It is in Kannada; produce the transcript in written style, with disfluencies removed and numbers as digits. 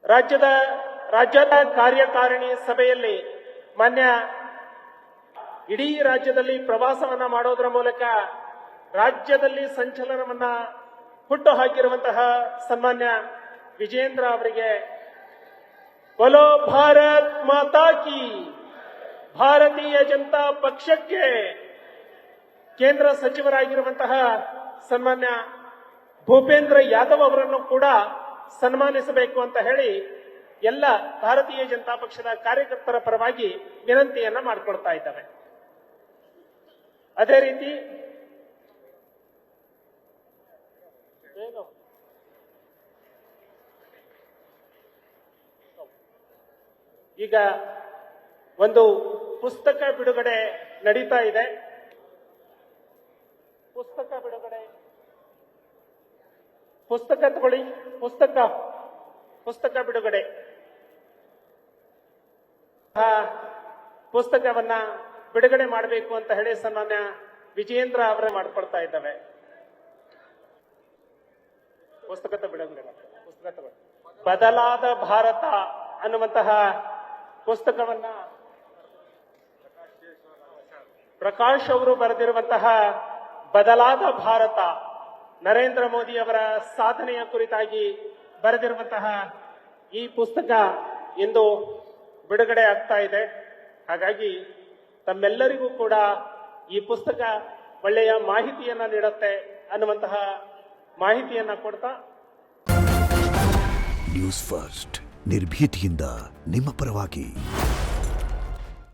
ರಾಜ್ಯದ ಕಾರ್ಯಕಾರಿಣಿ ಸಭೆಯಲ್ಲಿ ಮಾನ್ಯ ಇಡೀ ರಾಜ್ಯದಲ್ಲಿ ಪ್ರವಾಸವನ್ನ ಮಾಡೋದರ ಮೂಲಕ ರಾಜ್ಯದಲ್ಲಿ ಸಂಚಲನವನ್ನ ಹುಟ್ಟು ಹಾಕಿರುವಂತಹ ಸನ್ಮಾನ್ಯ ವಿಜೇಂದ್ರ ಅವರಿಗೆ ಬೋಲೋ ಭಾರತ್ ಮಾತಾ ಕಿ, ಭಾರತೀಯ ಜನತಾ ಪಕ್ಷಕ್ಕೆ ಕೇಂದ್ರ ಸಚಿವರಾಗಿರುವಂತಹ ಸನ್ಮಾನ್ಯ ಭೂಪೇಂದ್ರ ಯಾದವ್ ಅವರನ್ನು ಕೂಡ ಸನ್ಮಾನಿಸಬೇಕು ಅಂತ ಹೇಳಿ ಎಲ್ಲ ಭಾರತೀಯ ಜನತಾ ಪಕ್ಷದ ಕಾರ್ಯಕರ್ತರ ಪರವಾಗಿ ವಿನಂತಿಯನ್ನ ಮಾಡಿಕೊಳ್ತಾ ಇದ್ದಾವೆ. ಅದೇ ರೀತಿ ಈಗ ಒಂದು ಪುಸ್ತಕ ಬಿಡುಗಡೆ ನಡೀತಾ ಇದೆ. ಪುಸ್ತಕ ತಗೊಳ್ಳಿ. ಪುಸ್ತಕ ಬಿಡುಗಡೆ. ಪುಸ್ತಕವನ್ನ ಬಿಡುಗಡೆ ಮಾಡಬೇಕು ಅಂತ ಹೇಳಿ ಸನ್ಮಾನ್ಯ ವಿಜಯೇಂದ್ರ ಅವರ ಮಾಡಿಕೊಳ್ತಾ ಇದ್ದಾವೆ. ಪುಸ್ತಕ ಬಿಡುಗಡೆ ಬದಲಾದ ಭಾರತ ಅನ್ನುವಂತಹ ಪುಸ್ತಕವನ್ನ ಪ್ರಕಾಶ್ ಅವರು ಬರೆದಿರುವಂತಹ ಬದಲಾದ ಭಾರತ, ನರೇಂದ್ರ ಮೋದಿ ಅವರ ಸಾಧನೆಯ ಕುರಿತಾಗಿ ಬರೆದಿರುವಂತಹ ಈ ಪುಸ್ತಕ ಇಂದು ಬಿಡುಗಡೆ ಆಗ್ತಾ ಇದೆ. ಹಾಗಾಗಿ ತಮ್ಮೆಲ್ಲರಿಗೂ ಕೂಡ ಈ ಪುಸ್ತಕ ಒಳ್ಳೆಯ ಮಾಹಿತಿಯನ್ನ ನೀಡುತ್ತೆ ಅನ್ನುವಂತಹ ಮಾಹಿತಿಯನ್ನ ಕೊಡ್ತಾ, ನ್ಯೂಸ್ ಫಸ್ಟ್ ನಿರ್ಭೀತಿಯಿಂದ ನಿಮ್ಮ ಪರವಾಗಿ.